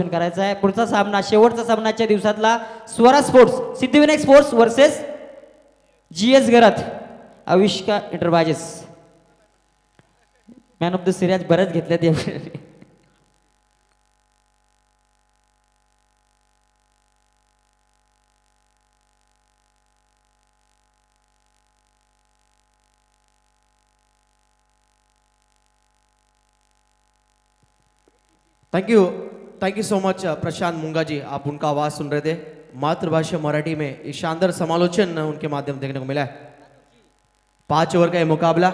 करायचा आहे. पुढचा सामना शेवटचा सामनाच्या दिवसातला Swara sports Siddhivinayak sports versus GS गरत आविष्का enterprises. Man of the series बरेच घेतल्यात या. Thank you so much Prashant Munga ji. आप उनका आवाज़ सुन रहे थे. मातृभाषा मराठी में एक शानदार समालोचन उनके माध्यम देखने को मिला है. 5 ओवर का ये मुकाबला.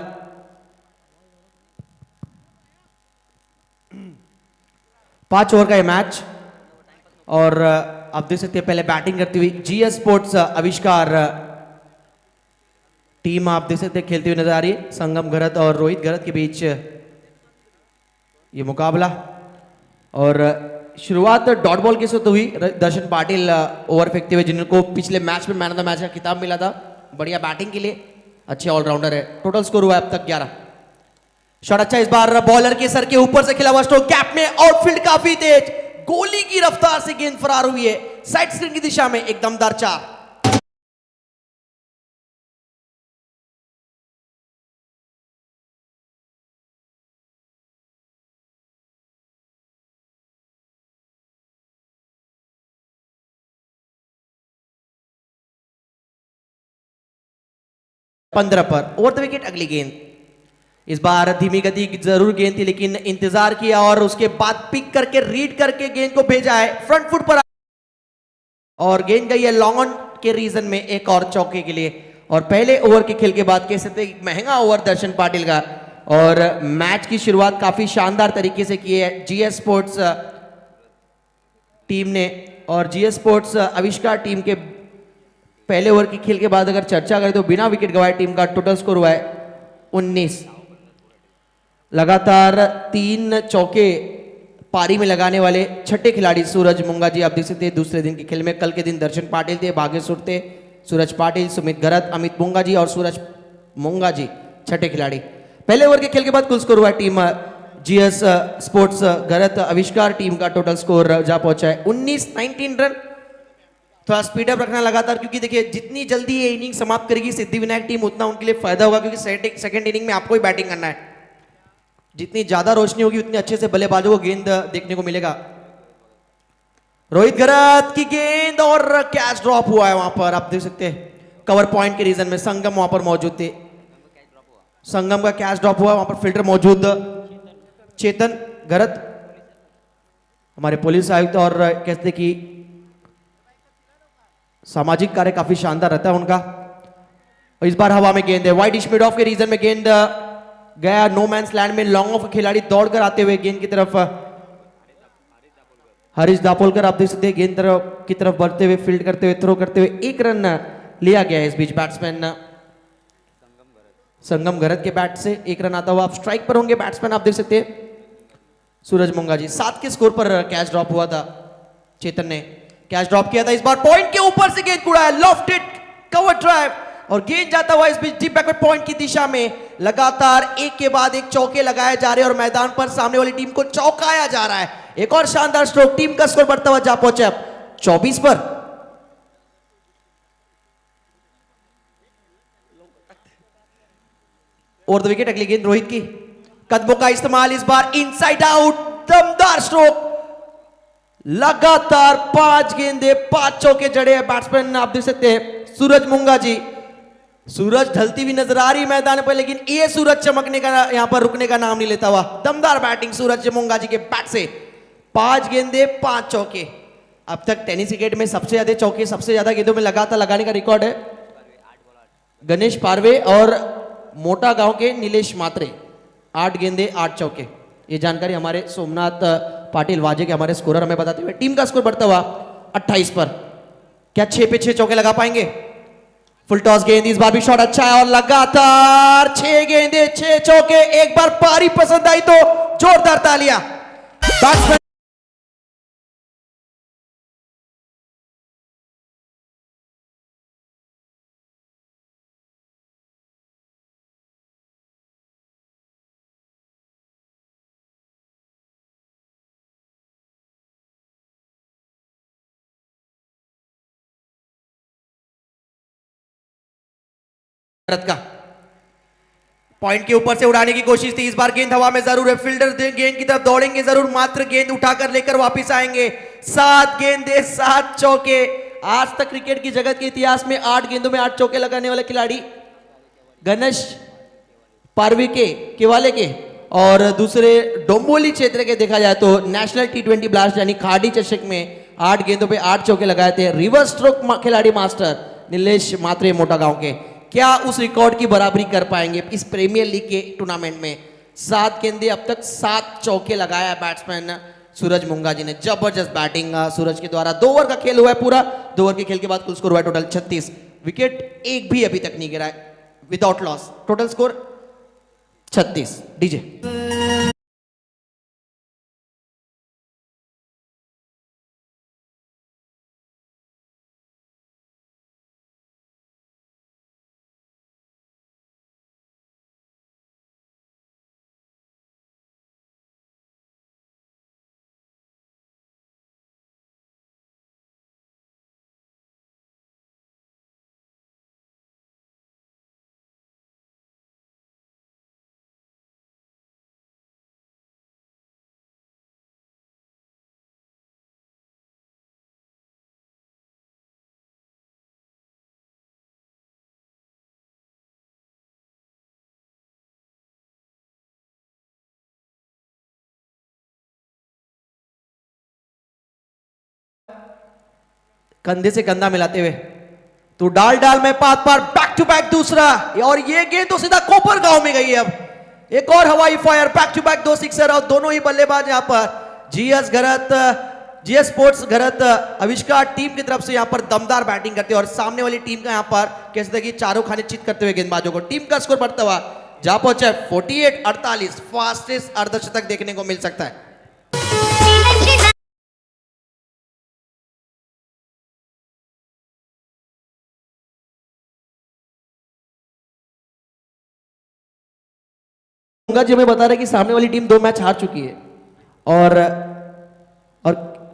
5 ओवर का ये मैच. और आप देख सकते हैं पहले बैटिंग करती हुई जीएस स्पोर्ट्स आविष्कार टीम आप देख सकते हैं खेलती हुई नजर आ रही है. संगम गरत और रोहित गरत के बीच ये मुकाबला. और शुरुआत डॉट बॉल के साथ हुई. दर्शन पाटिल ओवर फेंकते हुए, जिनको पिछले मैच में मैन ऑफ द मैच का खिताब मिला था. बढ़िया बैटिंग के लिए, अच्छे ऑलराउंडर है. टोटल स्कोर हुआ है अब तक 11. शॉट अच्छा इस बार बॉलर के सर के ऊपर से खिला हुआ स्ट्रोक गैप में. आउटफील्ड काफी तेज, गोली की रफ्तार से गेंद फरार हुई है साइड स्क्रीन की दिशा में. एक दमदार 4. पंद्रह पर ओवर द विकेट अगली गेंद. इस बार धीमी गति की जरूर गेंद थी, लेकिन इंतजार किया और उसके बाद पिक करके रीड करके गेंद को भेजा है फ्रंट फुट पर. और गेंद गई है लॉन्ग ऑन के रीजन में एक और चौके के लिए. और पहले ओवर के खेल के बाद कह सकते हैं महंगा ओवर दर्शन पाटिल का. और मैच की शुरुआत काफी शानदार तरीके से की है जीएस स्पोर्ट्स टीम ने. और जीएस स्पोर्ट्स आविष्कार टीम के पहले ओवर की खेल के बाद अगर चर्चा करें तो बिना विकेट गवाए टीम का टोटल स्कोर हुआ है 19. लगातार 3 चौके पारी में लगाने वाले छठे खिलाड़ी सूरज मुंगा जी. आप देख सकते हैं दूसरे दिन के खेल में कल के दिन दर्शन पाटिल थे, भाग्यसुर थे, सूरज पाटिल, सुमित गरत, अमित मुंगा जी और सूरज मुंगा जी छठे खिलाड़ी. पहले ओवर के खेल के बाद कुल स्कोर हुआ team GS sports Gharat Avishkar team का टोटल स्कोर जा पहुंचा है 19 रन. थोड़ा स्पीड अप रखना लगातार, क्योंकि देखिए जितनी जल्दी ये इनिंग समाप्त करेगी सिद्धिविनायक टीम उतना उनके लिए फायदा होगा, क्योंकि सेकंड इनिंग में आपको ही बैटिंग करना है. जितनी ज्यादा रोशनी होगी उतनी अच्छे से बल्लेबाजों को गेंद देखने को मिलेगा. रोहित गरत की गेंद और कैच ड्रॉप हुआ है वहां पर. आप देख सकते हैं कवर पॉइंट के रीजन में संगम वहां पर मौजूद थे. संगम का कैच ड्रॉप हुआ, वहां पर फील्डर मौजूद चेतन गरत हमारे पुलिस आयुक्त. और कहते कि सामाजिक कार्य काफी शानदार रहता है उनका. और इस बार हवा में गेंद है वाइड मिड ऑफ के रीजन में गेंद गया नो मैंस लैंड में. लॉन्ग ऑफ खिलाड़ी दौड़कर आते हुए गेंद की तरफ हरीश दापोलकर आप देख सकते हैं गेंद की तरफ बढ़ते हुए फील्ड करते हुए थ्रो करते हुए 1 रन लिया गया है. इस बीच बैट्समैन संगम गरत के बैट से 1 रन आता हुआ. आप स्ट्राइक पर होंगे बैट्समैन. आप देख सकते हैं सूरज मुंगा जी 7 के स्कोर पर कैच ड्रॉप हुआ था. चेतन ने कैच ड्रॉप किया था. इस बार पॉइंट के ऊपर से गेंद उड़ा है लॉफ्टेड कवर ड्राइव और गेंद जाता हुआ इस बीच डीप बैकवर्ड पॉइंट की दिशा में. लगातार एक के बाद एक चौके लगाए जा रहे हैं और मैदान पर सामने वाली टीम को चौंकाया जा रहा है. एक और शानदार स्ट्रोक. टीम का स्कोर बढ़ता हुआ जा पहुंचे अब 24 पर. और द विकेट अगली गेंद रोहित की. कदमों का इस्तेमाल इस बार इनसाइड आउट. दमदार स्ट्रोक. लगातार 5 गेंदे 5 चौके जड़े हैं बैट्समैन. आप देख सकते हैं सूरज मुंगा जी. सूरज ढलती हुई नजर आ रही मैदान पर, लेकिन ये सूरज चमकने का यहां पर रुकने का नाम नहीं लेता हुआ. दमदार बैटिंग सूरज मुंगा जी के बैट से. 5 गेंदे 5 चौके. अब तक टेनिस क्रिकेट में सबसे ज्यादा चौके सबसे ज्यादा गेंदों में लगातार लगाने का रिकॉर्ड है गणेश पारवे और मोटा गांव के नीलेश मात्रे. 8 गेंदे 8 चौके. ये जानकारी हमारे सोमनाथ पाटिल वाजे के हमारे स्कोरर हमें बताते हुए. टीम का स्कोर बढ़ता हुआ 28 पर. क्या 6 पे 6 चौके लगा पाएंगे? फुल टॉस गेंद. इस बार भी शॉट अच्छा है और लगातार 6 गेंदे 6 चौके. एक बार पारी पसंद आई तो जोरदार तालियां. बैट्समैन भारत का पॉइंट के ऊपर से उड़ाने की कोशिश थी, इस बार गेंद हवा में जरूर है, फील्डर गेंद की तरफ दौड़ेंगे जरूर, मात्र गेंद उठाकर लेकर वापस आएंगे। 7 गेंदे 7 चौके। आज तक क्रिकेट की जगत के इतिहास में 8 गेंदों में 8 चौके लगाने वाले खिलाड़ी गणेश पारविके केवाले के, और दूसरे डोंबोली क्षेत्र के देखा जाए तो नेशनल टी20 ब्लास्ट यानी खाड़ी चषक में 8 गेंदों पे 8 चौके लगाए थे रिवर्स स्ट्रोक खिलाड़ी मास्टर नीलेश मात्रे मोटा गांव के। क्या उस रिकॉर्ड की बराबरी कर पाएंगे इस प्रीमियर लीग के टूर्नामेंट में? 7 गेंदे अब तक 7 चौके लगाया बैट्समैन सूरज मुंगा जी ने। जबरदस्त बैटिंग सूरज के द्वारा। 2 ओवर का खेल हुआ है पूरा, 2 ओवर के खेल के बाद कुल स्कोर हुआ है टोटल 36। विकेट एक भी अभी तक नहीं गिरा है without loss. Total score 36। DJ कंधे से कंधा मिलाते हुए तो डाल में पात पार बैक टू बैक दूसरा, और ये गेंद तो सीधा कोपर गांव में गई है। अब एक और हवाई fire, back to back 2 sixer, और दोनों ही बल्लेबाज यहां पर GS Gharat, GS sports Gharat Avishkar team की तरफ से यहां पर दमदार बैटिंग करते हैं, और सामने वाली टीम का यहां पर कैसे थे कि चारों खाने चित करते हुए गेंदबाजों को। टीम का स्कोर बढ़ता हुआ जा पहुंचा 48-48, फास्टेस्ट अर्धशतक देखने को मिल सकता है। जी हमें बता रहे कि सामने वाली टीम 2 मैच हार चुकी है, और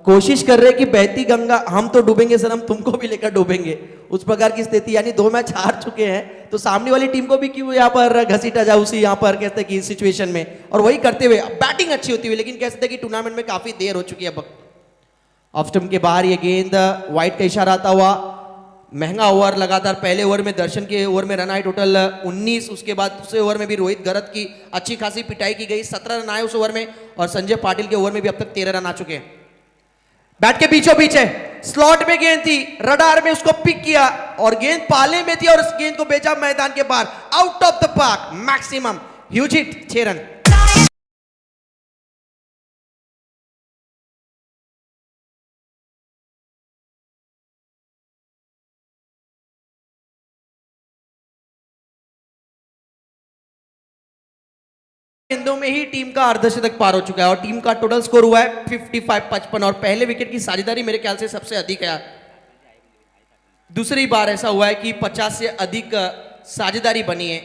कोशिश कर रहे हैं कि बहती गंगा हम तो डूबेंगे सर, हम तुमको भी लेकर डूबेंगे, उस प्रकार की स्थिति। यानी 2 मैच हार चुके हैं तो सामने वाली टीम को भी क्यों यहाँ पर घसीटा जाए उसी यहाँ पर कहते हैं कि सिचुएशन में, और वही करते हुए बैटिंग अच्छी होती हुई, लेकिन कहते हैं कि टूर्नामेंट में काफी देर हो चुकी है। अब ऑफ स्टंप के बाहर ये गेंद वाइट का इशारा आता हुआ, महंगा ओवर लगातार। पहले ओवर में दर्शन के ओवर में रन आए टोटल 19, उसके बाद दूसरे ओवर में भी रोहित गरत की अच्छी खासी पिटाई की गई, 17 रन आए उस ओवर में, और संजय पाटिल के ओवर में भी अब तक 13 रन आ चुके हैं। बैट के बीचों बीच है, स्लॉट में गेंद थी, रडार में उसको पिक किया और गेंद पाले में थी, और उस गेंद को भेजा मैदान के बाहर, out of the park, maximum huge hit, 6 run. गेंदों में ही टीम का अर्धशतक पार हो चुका है, और टीम का टोटल स्कोर हुआ है 55-55, और पहले विकेट की साझेदारी मेरे ख्याल से सबसे अधिक है। दूसरी बार ऐसा हुआ है कि 50 से अधिक साझेदारी बनी है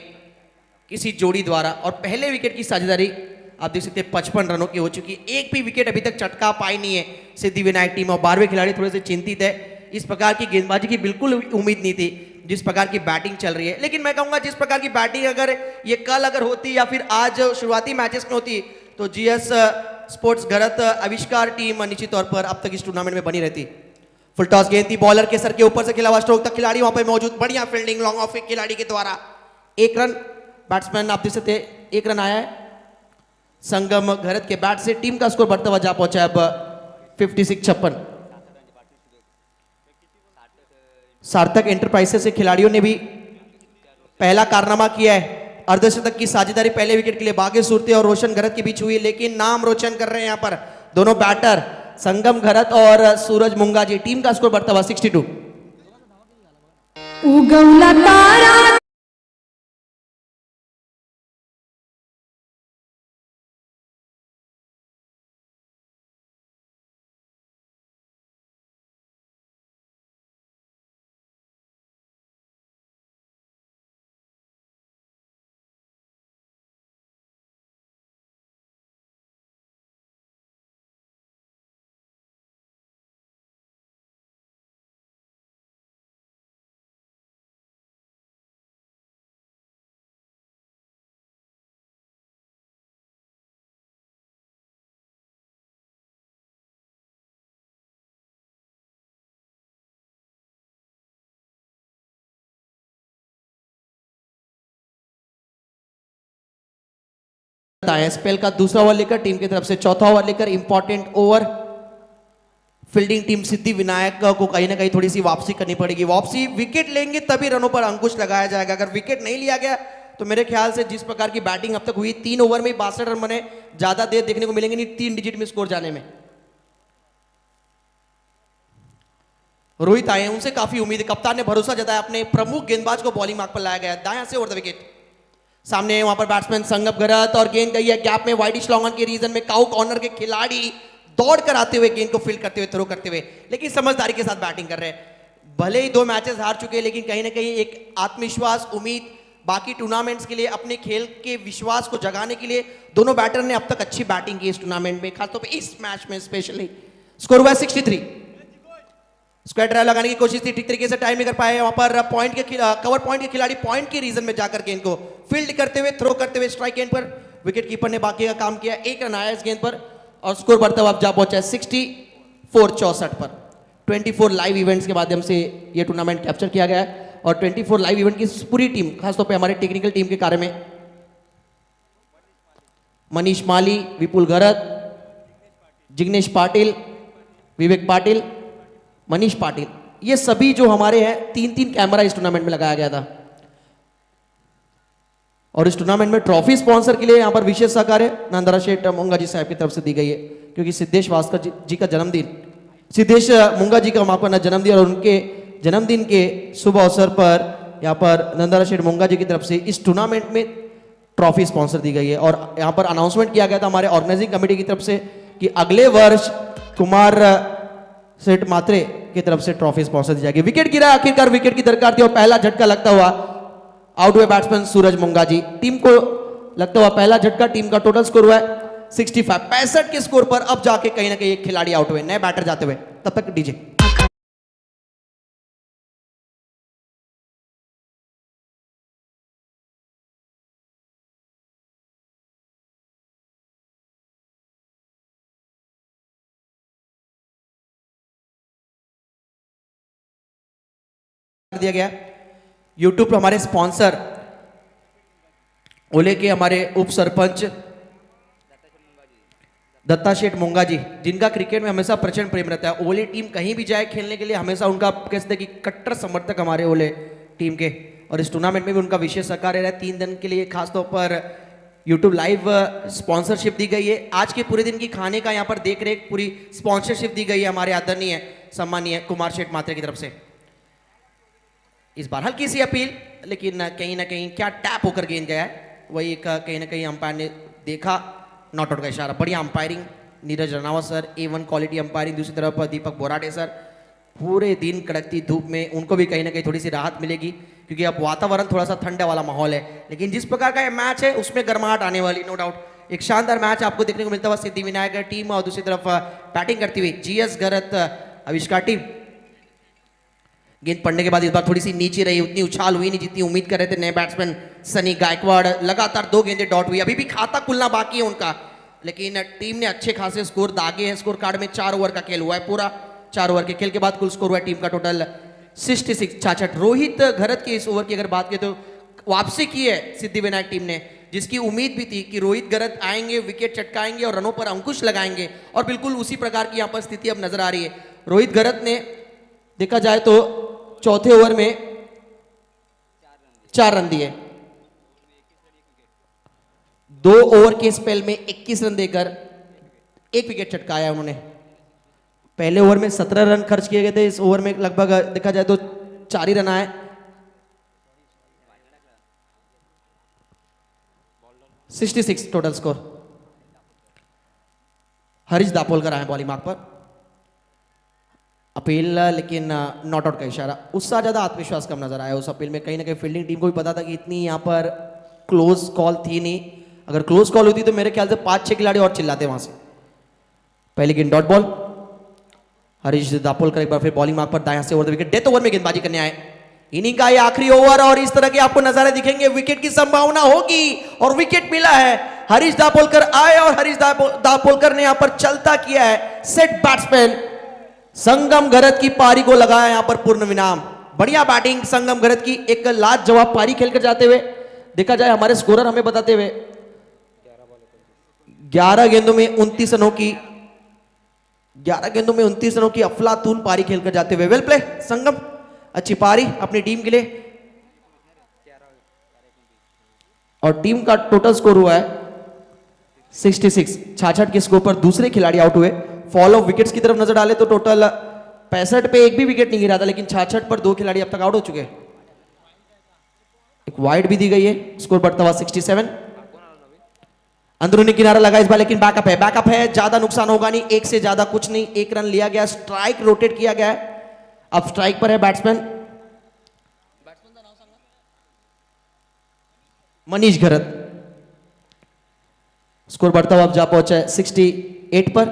किसी जोड़ी द्वारा, और पहले विकेट की साझेदारी आप देख सकते हैं 55 रनों की हो चुकी है। एक भी विकेट अभी तक चटका पाई नहीं है सिद्धि विनायक टीम, और 12वें खिलाड़ी थोड़े से चिंतित है। इस प्रकार की गेंदबाजी की बिल्कुल उम्मीद नहीं थी जिस प्रकार की बैटिंग चल रही है, लेकिन मैं कहूंगा जिस प्रकार की बैटिंग अगर ये कल अगर होती या फिर आज शुरुआती मैचेस में होती तो GS sports Gharat Avishkar team निश्चित तौर पर अब तक इस टूर्नामेंट में बनी रहती। फुल टॉस गेंद थी, बॉलर के सर के ऊपर से खिला हुआ, स्ट्रोक तक खिलाड़ी वहां पर मौजूद, बढ़िया फील्डिंग लॉन्ग ऑफ एक खिलाड़ी के द्वारा। 1 रन बैट्समैन आप देख सकते 1 रन आया है संगम घरत के बैट से। टीम का स्कोर बढ़ता हुआ जा पहुंचा है अब 56-56। सार्थक एंटरप्राइजेस से खिलाड़ियों ने भी पहला कारनामा किया है। अर्धशतक की साझेदारी पहले विकेट के लिए बागे सूरते और रोशन घरत के बीच हुई, लेकिन नाम रोशन कर रहे हैं यहां पर दोनों बैटर संगम घरत और सूरज मुंगा जी। टीम का स्कोर बढ़ता हुआ 62। उगवला तारा आया स्पेल का दूसरा ओवर लेकर टीम की तरफ से चौथा ओवर लेकर important over. Fielding team Siddhi Vinayak को कहीं ना कहीं थोड़ी सी वापसी करनी पड़ेगी। वापसी विकेट लेंगे तभी रनों पर अंकुश लगाया जाएगा। अगर विकेट नहीं लिया गया तो मेरे ख्याल से जिस प्रकार की बैटिंग अब तक हुई 3 ओवर में 62 रन बने, ज्यादा देर देखने को मिलेंगे नहीं 3 डिजिट में स्कोर जाने में। रोहित आए, उनसे काफी उम्मीद है। कप्तान ने भरोसा जताया, अपने प्रमुख गेंदबाज को बॉलिंग मार्क पर लाया गया। दाएं से ओवर द विकेट। सामने वहां पर बैट्समैन संगम गरत और गेंद गई है गैप में वाइडिश लॉन्ग ऑन के रीजन में। काउ कॉर्नर के खिलाड़ी दौड़ कर आते हुए गेंद को फील्ड करते हुए थ्रो करते हुए, लेकिन समझदारी के साथ बैटिंग कर रहे हैं। भले ही 2 मैचेस हार चुके हैं, लेकिन कहीं ना कहीं एक आत्मविश्वास, उम्मीद बाकी टूर्नामेंट्स के लिए, अपने खेल के विश्वास को जगाने के लिए दोनों बैटर ने अब तक अच्छी बैटिंग की इस टूर्नामेंट में, खासतौर पे इस मैच में स्पेशली। स्कोर हुआ 63। स्क्वायर ड्राइव लगाने की कोशिश थी, ठीक तरीके से टाइम नहीं कर पाए। वहां पर पॉइंट के कवर पॉइंट के खिलाड़ी पॉइंट के रीजन में जाकर गेंद को फील्ड करते हुए, थ्रो करते हुए स्ट्राइक एंड पर विकेट कीपर ने बाकी का काम किया। 1 रन आया इस गेंद पर और स्कोर बढ़ता हुआ अब जा पहुंचा 64 64 पर। 24 लाइव इवेंट्स के माध्यम से यह टूर्नामेंट कैप्चर किया गया है और 24 लाइव इवेंट की पूरी टीम, खासतौर पे हमारे टेक्निकल टीम के कार्य में मनीष माली, विपुल गरत, जिग्नेश पाटिल, विवेक पाटिल, मनीष पाटिल, ये सभी जो हमारे हैं 3-3 कैमरा इस टूर्नामेंट में लगाया गया था। और इस टूर्नामेंट में ट्रॉफी स्पॉन्सर के लिए यहां पर विशेष सहकार्य नंदरा शेठ मुंगा जी साहब की तरफ से दी गई है, क्योंकि सिद्धेश भास्कर जी का जन्मदिन, सिद्धेश मुंगा जी का वहां पर जन्मदिन और उनके जन्मदिन के शुभ अवसर पर यहां पर नंदरा शेठ मुंगा जी की तरफ से इस टूर्नामेंट में ट्रॉफी स्पॉन्सर दी गई है। और यहां पर अनाउंसमेंट किया गया था हमारे ऑर्गेनाइजिंग कमेटी की तरफ से कि अगले वर्ष कुमार सेठ मात्रे की तरफ से ट्रॉफी स्पॉन्सर दी जाएगी। विकेट गिरा, आखिरकार विकेट की दरकार थी और पहला झटका लगता हुआ आउट हुए बैट्समैन सूरज मुंगा जी। टीम को लगता हुआ पहला झटका, टीम का टोटल स्कोर हुआ है 65। 65 के स्कोर पर अब जाके कहीं ना कहीं एक खिलाड़ी आउट हुए, नए बैटर जाते हुए। तब तक डीजे दिया गया। यूट्यूब पर हमारे स्पॉन्सर ओले के हमारे उप सरपंच दत्ता शेठ मुंगा जी, जिनका क्रिकेट में हमेशा प्रचंड प्रेम रहता है। ओले टीम कहीं भी जाए खेलने के लिए हमेशा उनका कहते कि कट्टर समर्थक हमारे ओले टीम के, और इस टूर्नामेंट में भी उनका विशेष सहकार्य रहा। 3 दिन के लिए खासतौर पर यूट्यूब लाइव स्पॉन्सरशिप दी गई है। आज के पूरे दिन की खाने का यहाँ पर देख रेख पूरी स्पॉन्सरशिप दी गई है हमारे आदरणीय सम्मानीय कुमार शेठ मात्रे की तरफ से। इस बार हल्की सी अपील, लेकिन कहीं ना कहीं क्या टैप होकर गेंद गया है, वही कहीं ना कहीं अंपायर ने देखा, नॉट आउट का इशारा। बढ़िया umpiring Neeraj Ranaut sir, A1 quality umpiring. दूसरी तरफ दीपक बोराटे सर, पूरे दिन कड़कती धूप में उनको भी कहीं ना कहीं थोड़ी सी राहत मिलेगी, क्योंकि अब वातावरण थोड़ा सा ठंडा वाला माहौल है। लेकिन जिस प्रकार का ये मैच है उसमें गर्माहट आने वाली, नो डाउट। एक शानदार मैच आपको देखने को मिलता हुआ सिद्धि विनायक टीम और दूसरी तरफ बैटिंग करती हुई GS गरत आविष्कार टीम। गेंद पड़ने के बाद इस बार थोड़ी सी नीचे रही, उतनी उछाल हुई नहीं जितनी उम्मीद कर रहे थे नए बैट्समैन सनी गायकवाड़। लगातार 2 गेंदें डॉट हुई, अभी भी खाता खुलना बाकी है उनका, लेकिन टीम ने अच्छे खासे स्कोर दागे हैं। स्कोर कार्ड में 4 ओवर का खेल हुआ है, पूरा 4 ओवर के खेल के बाद कुल स्कोर हुआ है टीम का टोटल 66। रोहित घरत की इस ओवर की अगर बात करें तो वापसी की है सिद्धि विनायक टीम ने, जिसकी उम्मीद भी थी कि रोहित घरत आएंगे, विकेट चटकाएंगे और रनों पर अंकुश लगाएंगे, और बिल्कुल उसी प्रकार की यहाँ पर स्थिति अब नजर आ रही है। रोहित घरत ने देखा जाए तो चौथे ओवर में 4 रन दिए, 2 ओवर के स्पेल में 21 रन देकर 1 विकेट चटकाया उन्होंने। पहले ओवर में 17 रन खर्च किए गए थे, इस ओवर में लगभग देखा जाए तो 4 ही रन आए। $66 टोटल स्कोर। हरीश दापोलकर आए बॉलिंग मार्क पर। अपील, लेकिन नॉट आउट का इशारा। उससे ज्यादा आत्मविश्वास कम नजर आया उस अपील में। कहीं ना कहीं फील्डिंग टीम को भी पता था कि इतनी यहाँ पर क्लोज कॉल थी नहीं, अगर क्लोज कॉल होती तो मेरे ख्याल से 5-6 खिलाड़ी और चिल्लाते वहां से। पहली गेंद डॉट बॉल, हरीश दापोलकर एक बार फिर बॉलिंग मार्क पर दाएं से over the wicket, death over में गेंदबाजी करने आए। इनिंग का ये आखिरी ओवर और इस तरह के आपको नजारे दिखेंगे, विकेट की संभावना होगी और विकेट मिला है। हरीश दापोलकर आए और हरीश दापोलकर ने यहां पर चलता किया है। सेट बैट्समैन संगम गरत की पारी को लगाया यहां पर पूर्ण विराम। बढ़िया बैटिंग संगम गरत की, एक लाजवाब पारी खेलकर जाते हुए देखा जाए। हमारे स्कोरर हमें बताते हुए 11 गेंदों में 29 रनों की 11 गेंदों में 29 रनों की अफलातून पारी खेलकर जाते हुए वेल प्ले संगम, अच्छी पारी अपनी टीम के लिए। और टीम का टोटल स्कोर हुआ है 66। 66 के स्कोर पर दूसरे खिलाड़ी आउट हुए। फॉल ऑफ विकेट्स की तरफ नजर डाले तो टोटल 65 पे एक भी विकेट नहीं गिरा था, लेकिन 66 पर 2 खिलाड़ी अब तक आउट हो चुके हैं। एक वाइड भी दी गई है, स्कोर बढ़ता हुआ 67। अंदरूनी किनारा लगा इस बार, लेकिन बैकअप है, ज्यादा नुकसान होगा नहीं, एक से ज्यादा कुछ नहीं। 1 रन लिया गया, स्ट्राइक रोटेट किया गया है। अब स्ट्राइक पर है बैट्समैन मनीष घरत। स्कोर बढ़ता हुआ अब जा पहुंचा है 68 पर।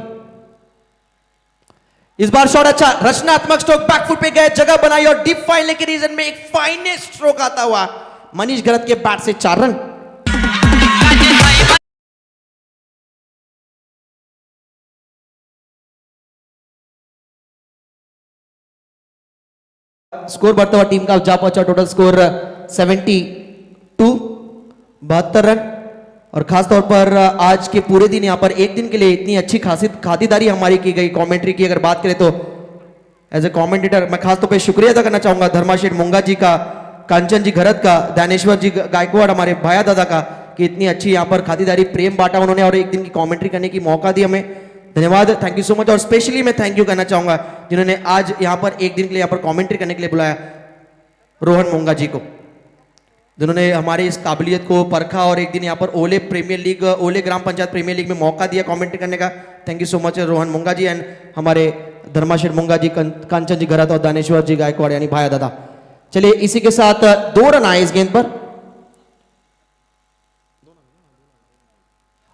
इस बार शॉट अच्छा, रचनात्मक स्ट्रोक, बैकफुट पे गए, जगह बनाई और डीप फाइन के रीजन में एक फाइनेस्ट स्ट्रोक आता हुआ मनीष घरत के बैट से 4 रन। स्कोर बढ़ता हुआ टीम का जा पहुंचा, टोटल स्कोर 72, 72 रन। और खासतौर पर आज के पूरे दिन यहाँ पर एक दिन के लिए इतनी अच्छी खातिरदारी हमारी की गई। कमेंट्री की अगर बात करें तो एज ए कमेंटेटर मैं खासतौर पे शुक्रिया अदा करना चाहूंगा धर्माशेठ मुंगा जी का, कांचन जी घरत का, दानेश्वर जी गायकवाड़ हमारे भाया दादा का, कि इतनी अच्छी यहाँ पर खातिरदारी प्रेम बांटा उन्होंने और एक दिन की कमेंट्री करने की मौका दी हमें। धन्यवाद, थैंक यू सो मच। और स्पेशली मैं थैंक यू करना चाहूंगा जिन्होंने आज यहाँ पर एक दिन के लिए यहाँ पर कमेंट्री करने के लिए बुलाया, रोहन मुंगा जी को, जिन्होंने हमारे इस काबिलियत को परखा और एक दिन यहाँ पर ओले प्रीमियर लीग, ओले ग्राम पंचायत प्रीमियर लीग में मौका दिया कमेंट्री करने का। Thank you so much Rohan मुंगा जी एंड हमारे धर्माशेठ मुंगा जी, कांचन जी घरत और दानेश्वर जी गायकवाड़ यानी भाया दादा। चलिए इसी के साथ 2 रन आए इस गेंद पर